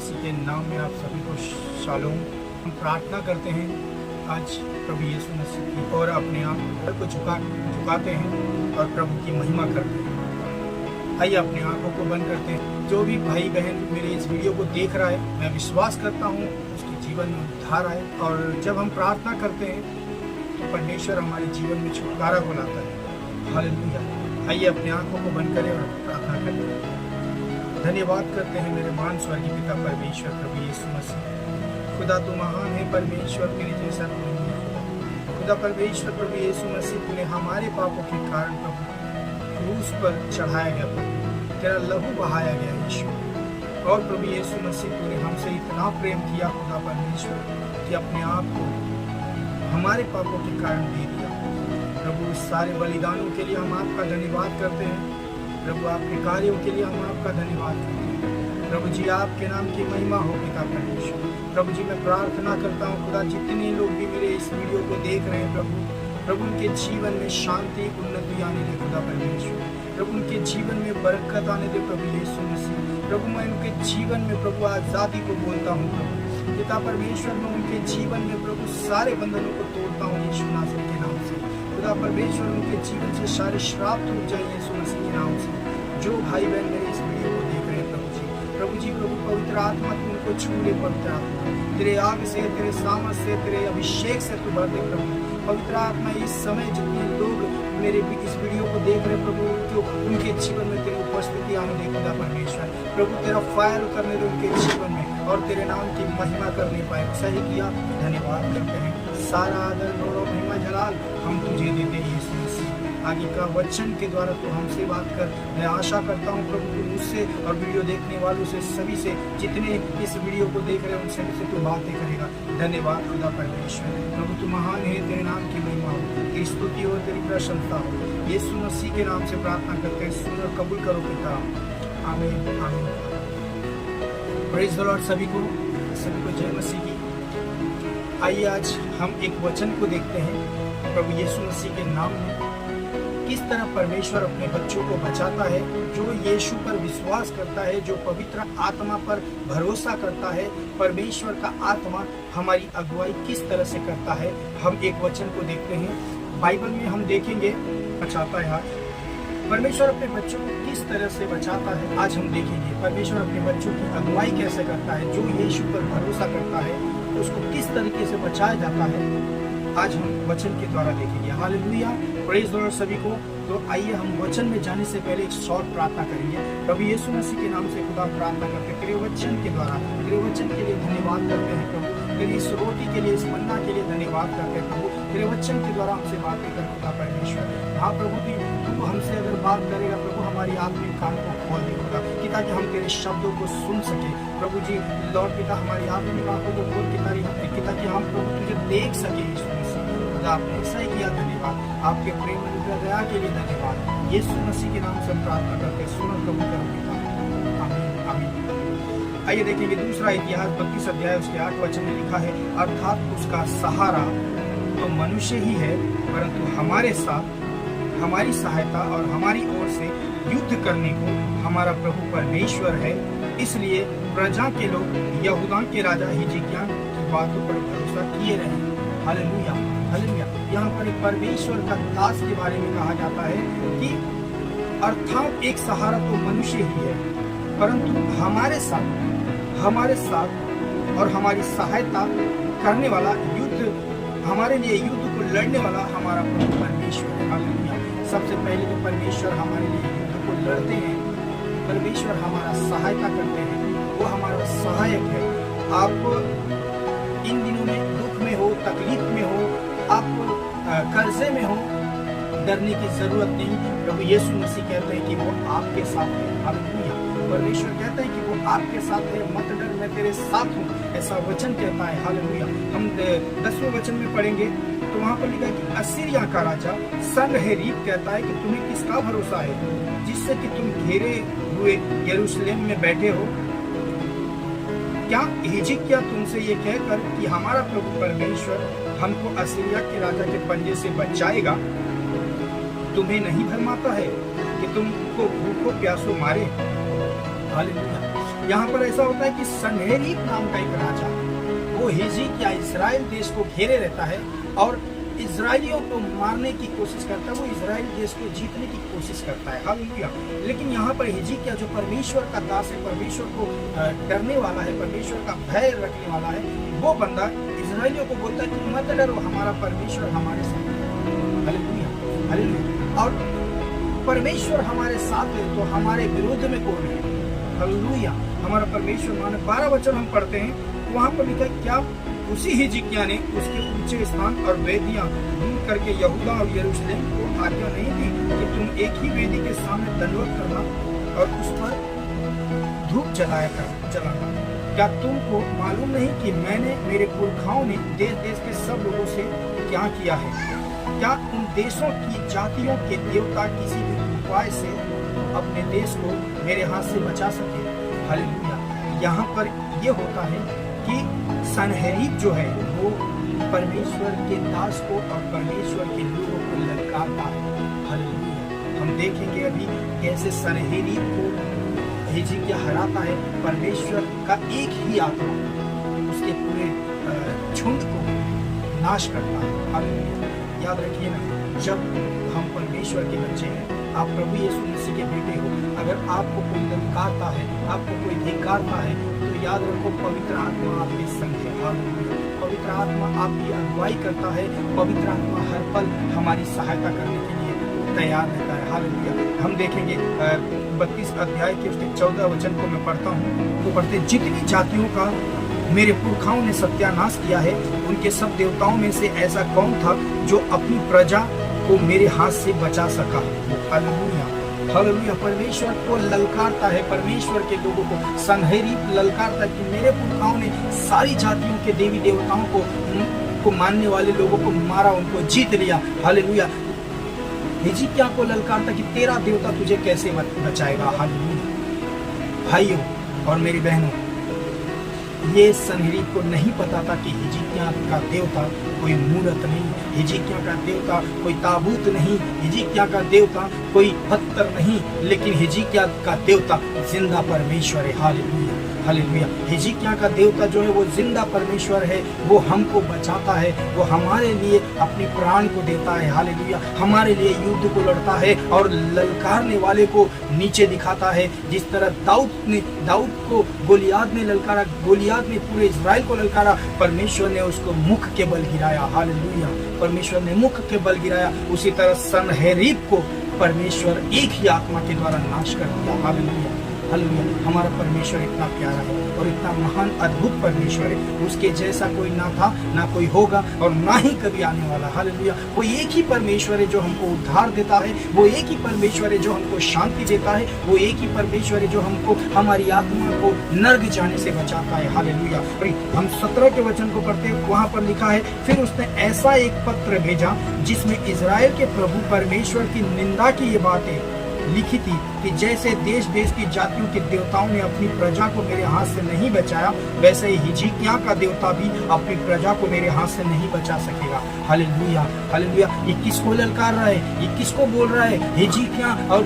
मसीह के नाम में आप सभी को शालोम। हम प्रार्थना करते हैं आज प्रभु यीशु मसीह की और अपने आप को झुकाते हैं और प्रभु की महिमा करते हैं। आइए अपने आंखों को बंद करते हैं। जो भी भाई बहन मेरे इस वीडियो को देख रहा है, मैं विश्वास करता हूँ उसके जीवन में उद्धार आए। और जब हम प्रार्थना करते हैं तो परमेश्वर हमारे जीवन में छुटकारा को लाता है। हालेलुया। आइए अपने आंखों को बंद करें और प्रार्थना करें। धन्यवाद करते हैं मेरे महान स्वर्गीय पिता परमेश्वर प्रभु यीशु मसीह। खुदा तू महान है परमेश्वर, तेरे जैसा कोई नहीं है। खुदा परमेश्वर प्रभु यीशु मसीह, तूने हमारे पापों के कारण प्रभु क्रूस पर चढ़ाया गया, प्रभु तेरा लहू बहाया गया यीशु। और प्रभु यीशु मसीह, तूने हमसे इतना प्रेम किया खुदा परमेश्वर कि अपने आप को हमारे पापों के कारण दे दिया। प्रभु इस सारे बलिदानों के लिए हम आपका धन्यवाद करते हैं। प्रभु आपके कार्यों के लिए हम आपका धन्यवाद करते हैं। प्रभु जी आपके नाम की महिमा हो पिता परमेश्वर। प्रभु जी मैं प्रार्थना करता हूँ खुदा, जितने लोग भी मेरे इस वीडियो को देख रहे हैं प्रभु उनके जीवन में शांति उन्नति आने दे खुदा परमेश्वर। प्रभु उनके जीवन में बरकत आने दे प्रभु यीशु मसीह। प्रभु मैं उनके जीवन में प्रभु आजादी को बोलता हूँ प्रभु पिता परमेश्वर। मैं उनके जीवन में प्रभु सारे बंधनों को तोड़ता हूँ यीशु नासरी के नाम से। खुदा परमेश्वर उनके जीवन से सारे श्राप टूट जाए यीशु मसीह के नाम से। जो भाई बहन मेरे इस वीडियो को देख रहे हैं प्रभु पवित्र आत्मा तू उनको छू ले। पवित्र आत्मा तेरे आग से, तेरे सामर्थ से, तेरे अभिषेक से तू भर दे प्रभु। पवित्र आत्मा इस समय जितने लोग मेरे इस वीडियो को देख रहे प्रभु उनके जीवन में तेरी उपस्थिति आने दे खुदा परमेश्वर। प्रभु तेरा फायर उतरने दे उनके जीवन में और तेरे नाम की महिमा करने पाए। सही किया, धन्यवाद करते हैं। सारा आदर गौरव महिमा जलाल हम तुझे देते हैं यीशु मसीह। आगे का वचन के द्वारा तो हमसे बात कर। मैं आशा करता हूँ प्रभु तू मुझसे और वीडियो देखने वालों से सभी से, जितने इस वीडियो को देख रहे हैं उनसे तू बातें करेगा। धन्यवाद खुदा परमेश्वर। प्रभु तू महान है, तेरे नाम की महिमा हो, तेरी स्तुति हो, तेरी प्रशंसा हो। यीशु मसीह के नाम से प्रार्थना करते हैं, सुन और कबूल करो पिता। आमीन आमीन। Praise the Lord. सभी को जय मसीह की। आइए आज हम एक वचन को देखते हैं प्रभु यीशु मसीह के नाम में किस तरह परमेश्वर अपने बच्चों को बचाता है। जो यीशु पर विश्वास करता है, जो पवित्र आत्मा पर भरोसा करता है, परमेश्वर का आत्मा हमारी अगुवाई किस तरह से करता है। हम एक वचन को देखते हैं बाइबल में। हम देखेंगे बचाता है आज परमेश्वर अपने बच्चों को किस तरह से बचाता है। आज हम देखेंगे परमेश्वर अपने बच्चों की अगुवाई कैसे करता है। जो यीशु पर भरोसा करता है उसको किस तरीके से बचाया जाता है, आज हम वचन के द्वारा देखेंगे। हालेलुया, प्रेज द लॉर्ड सभी को। तो आइए हम वचन में जाने से पहले एक शॉर्ट प्रार्थना करेंगे। प्रभु यीशु मसीह के नाम से खुदा प्रार्थना करते हैं, तेरे वचन के द्वारा, तेरे वचन के लिए धन्यवाद करते हैं प्रभु। तेरी इस रोटी के लिए, इस मन्ना के लिए धन्यवाद करते हैं प्रभु। तेरे वचन के द्वारा हमसे बातें कर खुदा परमेश्वर। हाँ प्रभु तू हमसे अगर बात करेगा प्रभु, हमारी आत्मिक कान को खोल दे खुदा कि ताकि हम तेरे शब्दों को सुन सके प्रभु जी। लॉर्ड पिता हमारी आत्मिक आंखों को खोल के ताकि हम प्रभु तुझे देख सके यीशु मसीह। खुदा आपने ऐसा ही किया, धन्यवाद। आपके प्रेम अनुग्रह दया के लिए धन्यवाद। यीशु मसीह के नाम से प्रार्थना करते हैं, सुन और कबूल करो पिता। आमीन आमीन। आइए देखेंगे दूसरा इतिहास 32 अध्याय उसके 8 वचन में लिखा है, अर्थात उसका सहारा तो मनुष्य ही है, परंतु हमारे साथ हमारी सहायता और हमारी ओर से युद्ध करने को हमारा प्रभु परमेश्वर है। इसलिए प्रजा के लोग यहूदा के राजा हिजकिय्याह की बातों पर भरोसा किए रहे। Hallelujah hallelujah. यहाँ पर एक परमेश्वर का दास के बारे में कहा जाता है कि अर्थात एक सहारा तो मनुष्य ही है, परंतु हमारे साथ और हमारी सहायता करने वाला, युद्ध हमारे लिए युद्ध को लड़ने वाला हमारा प्रभु परमेश्वर है। हालेलुया। सबसे पहले जो परमेश्वर हमारे लिए युद्ध को लड़ते हैं, परमेश्वर हमारा सहायता करते हैं, वो हमारा सहायक है। आप इन दिनों में दुख में हो, तकलीफ में हो, आप कर्जे में हो, डरने की जरूरत नहीं। प्रभु यीशु मसीह कहते हैं कि वो आपके साथ है। हालेलुया। परमेश्वर कहते हैं कि वो आपके साथ है, मत डर, मैं तेरे साथ हूँ, ऐसा वचन कहता है। हालेलुया। हम 10वें वचन में पढ़ेंगे तो वहाँ पर लिखा है कि असीरिया का राजा सनहेरीब कहता है कि तुम्हें किसका भरोसा है, जिससे कि तुम घेरे हुए यरूशलेम में बैठे हो। क्या हिजकिय्याह तुमसे ये कहकर कि हमारा प्रभु परमेश्वर हमको असीरिया के राजा के पंजे से बचाएगा, तुम्हें नहीं भरमाता है कि तुमको भूखों प्यासों मारे। हालेलुया। यहाँ पर ऐसा होता है कि सन्हेरीब नाम का एक राजा, वो हिजकिय्याह इस्राएल देश को घेरे रहता है और इजराइलियों को मारने की कोशिश करता है, वो इजराइल देश को जीतने की कोशिश करता है। हालेलुया। लेकिन यहाँ पर हिजकिय्याह जो परमेश्वर का दास है, परमेश्वर को डरने वाला है, परमेश्वर का भय रखने वाला है, वो बंदा इजराइलियों को बोलता है कि मत डरो, हमारा परमेश्वर हमारे साथ है। Hallelujah, hallelujah. और परमेश्वर हमारे साथ है तो हमारे विरोध में कौन है? हालेलुया। हमारा परमेश्वर माने 12 वचन हम पढ़ते हैं, वहां पर लिखा है क्या उसी हिजकिय्याह ने उसके ऊंचे स्थान और वेदियां दूर करके यहूदा और यरूशलेम को आज्ञा नहीं दी कि तुम एक ही वेदी के सामने दंडवत करना और उस पर धूप जलाना। क्या तुमको मालूम नहीं कि मैंने मेरे पुरखाओं ने देश देश के सब लोगों से क्या किया है? क्या उन देशों की जातियों के देवता किसी भी उपाय से अपने देश को मेरे हाथ से बचा सके? हालेलुया। यहाँ पर ये होता है कि सन्हेरीब जो है वो परमेश्वर के दास को और परमेश्वर के लोगों को ललकारता है। हालेलुया। हम देखेंगे अभी कैसे सन्हेरीब को हिजकिय्याह हराता है। परमेश्वर का एक ही आत्मा उसके पूरे झुंड को नाश करता है। हालेलुया। याद रखिए ना, जब हम परमेश्वर के बच्चे हैं, आप प्रभु यीशु मसीह के बेटे हो, अगर आपको कोई ललकारता है, आपको कोई धिक्कारता है, तो याद रखो पवित्र आत्मा आपके संग है। हालेलुया। पवित्र आत्मा आपकी अगुवाई करता है, पवित्र आत्मा हर पल हमारी सहायता करने के लिए तैयार रहता है। हालेलुया। हम देखेंगे 32 अध्याय के उसके 14 वचन को मैं पढ़ता हूँ, तो पढ़ते, जितनी जातियों का मेरे पुरखाओं ने सत्यानाश किया है, उनके सब देवताओं में से ऐसा कौन था जो अपनी प्रजा को मेरे हाथ से बचा सका? Hallelujah, hallelujah. परमेश्वर को ललकारता है, परमेश्वर के लोगों को सन्हेरीब ललकारता है कि मेरे पुरखाओं ने सारी जातियों के देवी देवताओं को मानने वाले लोगों को मारा, उनको जीत लिया। हालेलुया। हिजकिय्याह को ललकारता कि तेरा देवता तुझे कैसे बचाएगा? हालेलुया। भाइयों और मेरी बहनों, ये सन्हेरीब को नहीं पता था कि हिजकिय्याह का देवता कोई मूरत नहीं, हिजकिय्याह का देवता कोई ताबूत नहीं, हिजकिय्याह का देवता कोई पत्थर नहीं, लेकिन हिजकिय्याह का देवता जिंदा परमेश्वर है। Hallelujah, hallelujah. हिजकिय्याह का देवता जो है वो जिंदा परमेश्वर है, वो हमको बचाता है, वो हमारे लिए अपनी प्राण को देता है। हालेलुया। हमारे लिए युद्ध को लड़ता है और ललकारने वाले को नीचे दिखाता है। जिस तरह दाऊद को गोलियाद ने ललकारा, गोलियाद ने पूरे इजराइल को ललकारा, परमेश्वर ने उसको मुख के बल गिराया। हालेलुया। परमेश्वर ने मुख के बल गिराया। उसी तरह सन्हेरीब को परमेश्वर एक ही आत्मा के द्वारा नाश कर दिया। Hallelujah, hallelujah. हमारा परमेश्वर इतना प्यारा है और इतना महान अद्भुत परमेश्वर है, उसके जैसा कोई ना था, ना कोई होगा और ना ही कभी आने वाला। हालेलुया। वो एक ही परमेश्वर है जो हमको उद्धार देता है, वो एक ही परमेश्वर है जो हमको शांति देता है, वो एक ही परमेश्वर है जो हमको हमारी आत्मा को नर्क जाने से बचाता है। हालेलुया। हम 17 के वचन को पढ़ते हैं, वहां पर लिखा है, फिर उसने ऐसा एक पत्र भेजा जिसमें इजराइल के प्रभु परमेश्वर की निंदा की ये बातें लिखी थी कि जैसे देश देश की जातियों के देवताओं ने अपनी प्रजा को मेरे हाथ से नहीं बचाया, वैसे ही हिजकिय्याह का देवता भी अपनी प्रजा को मेरे हाथ से नहीं बचा सकेगा। Hallelujah, hallelujah. ये किसको ललकार रहा है? ये किसको बोल रहा है? हिजकिय्याह और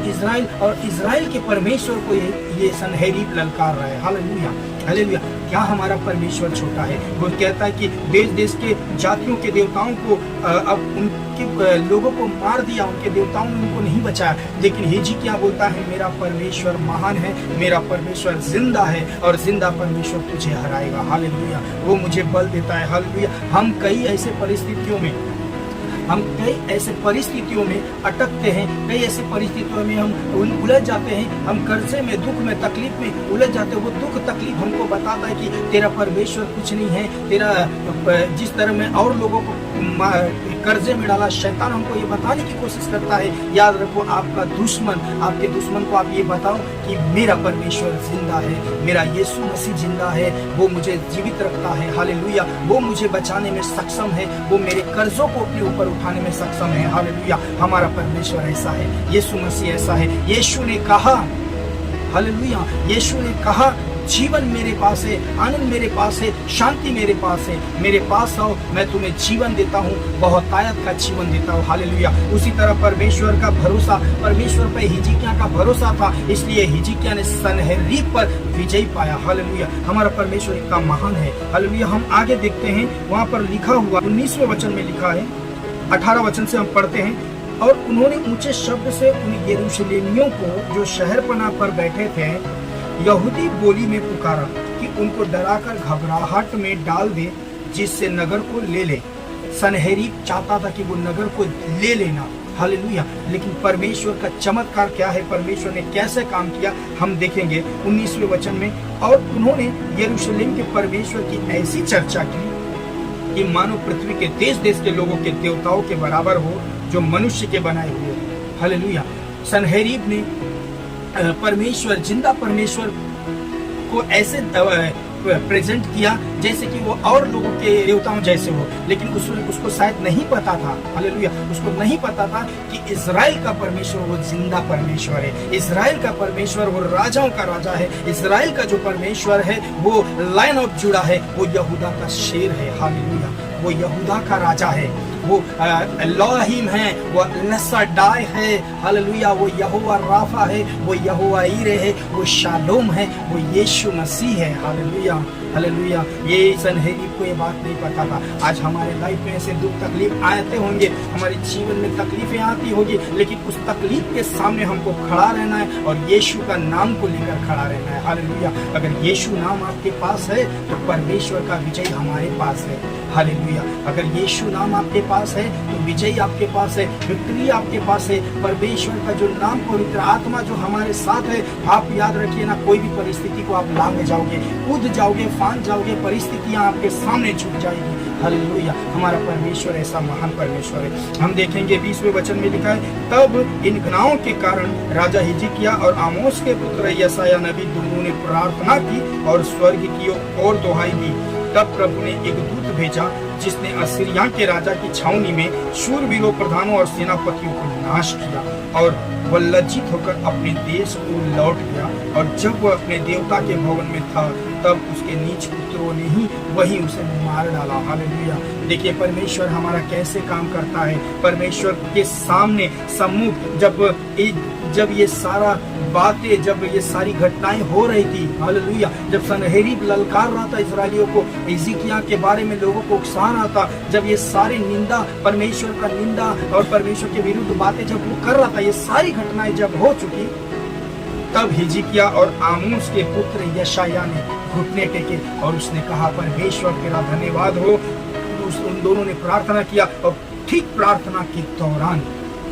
इजराइल के परमेश्वर को ये सन्हेरीब ललकार रहा है। Hallelujah, hallelujah. क्या हमारा परमेश्वर छोटा है? वो कहता है कि देश देश के जातियों के देवताओं को अब उनके लोगों को मार दिया, उनके देवताओं ने उनको नहीं बचाया, लेकिन हिजकिय्याह बोलता है मेरा परमेश्वर महान है, मेरा परमेश्वर जिंदा है और जिंदा परमेश्वर तुझे हराएगा। हालेलुया। वो मुझे बल देता है। हालेलुया। हम कई ऐसे परिस्थितियों में अटकते हैं, कई ऐसी परिस्थितियों में हम उलझ जाते हैं, हम कर्जे में, दुख में, तकलीफ में उलझ जाते हैं। वो दुख तकलीफ हमको बताता है कि तेरा परमेश्वर कुछ नहीं है, तेरा जिस तरह में और लोगों को कर्जे में डाला, शैतान हमको ये बताने की कोशिश करता है। याद रखो, आपके दुश्मन को आप ये बताओ कि मेरा परमेश्वर जिंदा है, मेरा यीशु मसीह जिंदा है, वो मुझे जीवित रखता है। हालेलुया। वो मुझे बचाने में सक्षम है, वो मेरे कर्जों को अपने ऊपर उठाने में सक्षम है। हालेलुया। हमारा परमेश्वर ऐसा है, यीशु मसीह ऐसा है। यीशु ने कहा, हालेलुया, यीशु ने कहा जीवन मेरे पास है, आनंद मेरे पास है, शांति मेरे पास है। मेरे पास आओ, मैं तुम्हें जीवन देता हूँ, बहुतायत का जीवन देता हूँ। हालेलुया। उसी तरह परमेश्वर का भरोसा, परमेश्वर पर हिजकिय्याह का भरोसा था, इसलिए हिजकिय्याह ने सनहेरीब पर विजय पाया। हालेलुया। हमारा परमेश्वर इतना महान है। हालेलुया। हम आगे देखते हैं, वहां पर लिखा हुआ 19वें वचन में लिखा है, 18 वचन से हम पढ़ते हैं। और उन्होंने ऊंचे शब्द से उन यरूशलेमियों को जो शहरपनाह पर बैठे थे यहूदी बोली में पुकारा कि उनको डराकर घबराहट में डाल दे, जिससे नगर को ले ले। सनहेरीब चाहता था कि वो नगर को ले लेना। हालेलुया। लेकिन परमेश्वर का चमत्कार क्या है, परमेश्वर ने कैसे काम किया, हम देखेंगे 19वें वचन में। और उन्होंने यरूशलेम के परमेश्वर की ऐसी चर्चा की कि मानो पृथ्वी के देश देश के लोगों के देवताओं के बराबर हो, जो मनुष्य के बनाए हुए। हालेलुया। सनहेरीब ने परमेश्वर, जिंदा परमेश्वर को ऐसे प्रेजेंट किया जैसे कि वो और लोगों के देवताओं जैसे हो, लेकिन उसको शायद नहीं पता था। हालेलुया। उसको नहीं पता था कि इजराइल का परमेश्वर वो जिंदा परमेश्वर है। इजराइल का परमेश्वर वो राजाओं का राजा है। इजराइल का जो परमेश्वर है वो लाइन ऑफ जुड़ा है, वो यहूदा का शेर है। हालेलुया। वो यहूदा का राजा है, वो एलोहिम है, वो लसडाई है। हालेलुया। वो यहोवा राफा है, वो यहोवा ईरे है, वो शालोम है, वो यीशु मसीह है। हालेलुया। हालेलुया। ये सनहेरीब को ये बात नहीं पता था। आज हमारे लाइफ में ऐसे दुख तकलीफ आते होंगे, हमारे जीवन में तकलीफें आती होगी, लेकिन उस तकलीफ के सामने हमको खड़ा रहना है और यीशु का नाम को लेकर खड़ा रहना है। हालेलुया। अगर यीशु नाम आपके पास है तो परमेश्वर का विजय हमारे पास है। हालेलुया। अगर यीशु नाम आपके पास है तो विजय आपके पास है, विक्ट्री आपके पास है। परमेश्वर का जो नाम, पवित्र आत्मा जो हमारे साथ है, आप याद रखिए ना, कोई भी परिस्थिति को आप लांघ जाओगे, कूद जाओगे, फांद जाओगे, परिस्थितियां आपके सामने झुक जाएगी। हालेलुया। हमारा परमेश्वर ऐसा महान परमेश्वर है। हम देखेंगे 20वें वचन में लिखा है, तब इन घटनाओं के कारण राजा हिजकिय्याह और आमोस के पुत्र यशायाह नबी दोनों ने प्रार्थना की और स्वर्ग की ओर दुहाई दी। तब प्रभु ने एक दूत भेजा जिसने असीरिया के राजा की छावनी में शूरवीरों, प्रधानों और सेनापतियों को नाश किया और वह लज्जित होकर अपने देश को लौट गया। और जब वह अपने देवता के भवन में था तब उसके नीच पुत्रों ने ही वहीं उसे मार डाला। हालेलुया। देखिए परमेश्वर हमारा कैसे काम करता है। परमेश्वर के सामने सम्मुख जब ये सारा बातें, जब ये सारी घटनाएं हो रही थी, हालेलुया, जब सनहेरीब ललकार रहा था इसराइलियों को, हिजकिय्याह के बारे में लोगों को उकसा रहा था, जब ये सारी निंदा, परमेश्वर का निंदा और परमेश्वर के विरुद्ध बातें जब वो कर रहा था, ये सारी घटनाएं जब हो चुकी, तब हिजकिय्याह और आमोस के पुत्र यशायाह ने घुटने टेके और उसने कहा, परमेश्वर तेरा धन्यवाद हो। उन दोनों ने प्रार्थना किया और ठीक प्रार्थना के दौरान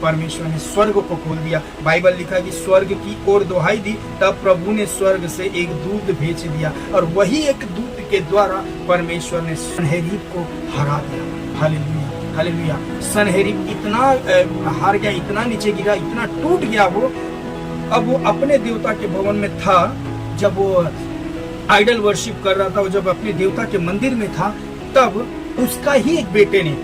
परमेश्वर ने स्वर्ग को खोल दिया। बाइबल लिखा कि स्वर्ग की ओर दुहाई दी, तब प्रभु ने स्वर्ग से एक दूत भेज दिया और वही एक दूत के द्वारा परमेश्वर ने सनहेरीब को हरा दिया। हालेलुया। हालेलुया। सनहेरीब इतना हार गया, इतना नीचे गिरा, इतना टूट गया वो। अब वो अपने देवता के भवन में था, जब वो आइडल वर्शिप कर रहा था, वो जब अपने देवता के मंदिर में था, तब उसका ही एक बेटे ने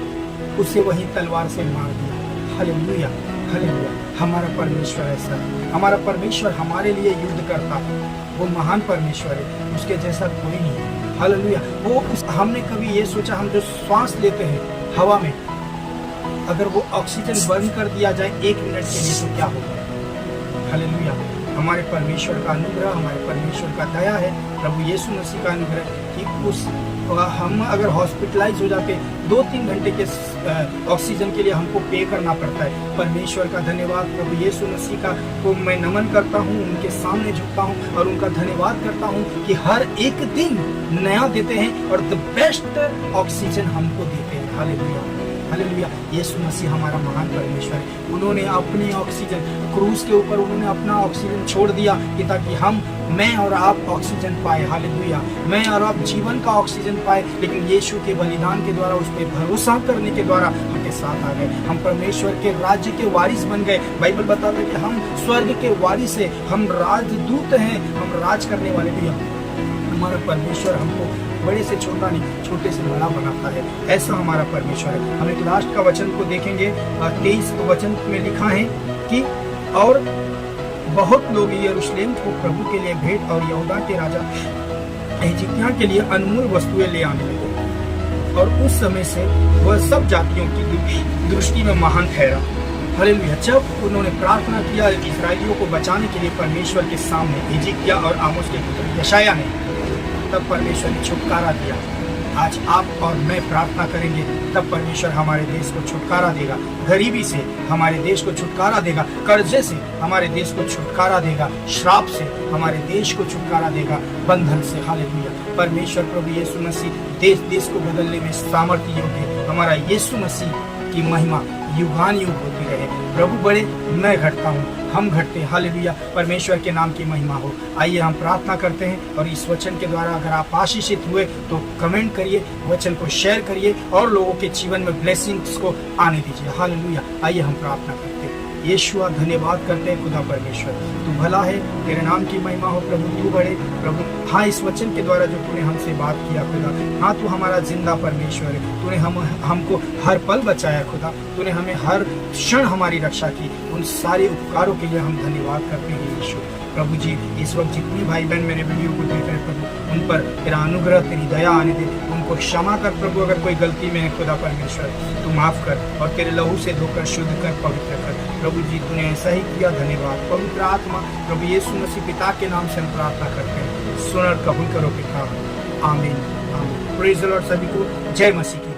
उसे वहीं तलवार से मार दिया। हालेलुया। हालेलुया। हमारा परमेश्वर ऐसा है। हमारा परमेश्वर हमारे लिए युद्ध करता है। वो महान परमेश्वर है, उसके जैसा कोई नहीं है। हालेलुया। हमने कभी ये सोचा, हम जो श्वास लेते हैं हवा में, अगर वो ऑक्सीजन बंद कर दिया जाए 1 मिनट के लिए तो क्या होगा? हालेलुया। हमारे परमेश्वर का अनुग्रह, हमारे परमेश्वर का दया है, प्रभु यीशु मसीह का अनुग्रह कि हम अगर हॉस्पिटलाइज हो जाते 2-3 घंटे के ऑक्सीजन के लिए हमको पे करना पड़ता है। परमेश्वर का धन्यवाद, प्रभु यीशु मसीह का को मैं नमन करता हूँ, उनके सामने झुकता हूँ और उनका धन्यवाद करता हूँ कि हर एक दिन नया देते हैं और द बेस्ट ऑक्सीजन हमको देते हैं। हालेलुया। हालेलुया। यीशु मसीह हमारा महान परमेश्वर है। उन्होंने अपनी ऑक्सीजन क्रूज के ऊपर उन्होंने अपना ऑक्सीजन छोड़ दिया कि ताकि मैं और आप ऑक्सीजन पाए। हालेलुया। मैं और आप जीवन का ऑक्सीजन पाए। लेकिन यीशु के बलिदान के द्वारा, उस पर भरोसा करने के द्वारा हमके साथ आ गए। हम परमेश्वर के राज्य के वारिस बन गए। बाइबल बताता है कि हम स्वर्ग के वारिस है, हम राजदूत हैं, हम राज करने वाले भी हैं। हमारा परमेश्वर हमको बड़े से छोटा नहीं, छोटे से बड़ा बनाता है। ऐसा हमारा परमेश्वर है। हम एक लास्ट का वचन को देखेंगे, 23 वचन में लिखा है कि और बहुत लोग यरूशलेम को प्रभु के लिए भेंट और यहूदा के राजा हिजकिय्याह के लिए अनमोल वस्तुएं ले आने लगे और उस समय से वह सब जातियों की दृष्टि में महान ठहरा। हालेलुया। जब उन्होंने प्रार्थना किया इस्राएलियों को बचाने के लिए परमेश्वर के सामने हिजकिय्याह और आमोस के पुत्र यशायाह ने, तब परमेश्वर ने छुटकारा दिया। आज आप और मैं प्रार्थना करेंगे तब परमेश्वर हमारे देश को छुटकारा देगा। गरीबी से हमारे देश को छुटकारा देगा, कर्जे से हमारे देश को छुटकारा देगा, श्राप से हमारे देश को छुटकारा देगा, बंधन से। हालेलुया। परमेश्वर प्रभु यीशु मसीह देश देश को बदलने में सामर्थ्य योग्य। हमारा यीशु मसीह की महिमा युगान युग होती रहे। प्रभु बड़े, मैं घटता हूँ, हम घटते। हालेलुया। परमेश्वर के नाम की महिमा हो। आइए हम प्रार्थना करते हैं और इस वचन के द्वारा अगर आप आशीषित हुए तो कमेंट करिए, वचन को शेयर करिए और लोगों के जीवन में ब्लेसिंग्स को आने दीजिए। हालेलुया। आइए हम प्रार्थना करते हैं। यीशुआ, धन्यवाद करते हैं खुदा परमेश्वर, तू भला है, तेरे नाम की महिमा हो प्रभु, तू बड़े प्रभु। हाँ, इस वचन के द्वारा जो तूने हमसे बात किया खुदा, हाँ तू हमारा जिंदा परमेश्वर है। तूने हमको हर पल बचाया खुदा, तूने हमें हर क्षण हमारी रक्षा की। उन सारे उपकारों के लिए हम धन्यवाद करते हैं यीशु। प्रभु जी, इस वक्त जितने भाई बहन मेरे वीडियो को देख रहे हैं प्रभु, उन पर तेरा अनुग्रह, तेरी दया आने दे, उनको क्षमा कर प्रभु। अगर कोई गलती में है खुदा परमेश्वर, तू माफ कर और तेरे लहू से धोकर शुद्ध कर, पवित्र कर। प्रभु जी, तूने ऐसा ही किया, धन्यवाद। पवित्र आत्मा प्रभु यीशु मसीह पिता के नाम से हम प्रार्थना करते हैं, सुन और कबूल करो पिता। आमीन आमीन। Praise the Lord. सभी को जय मसीह की।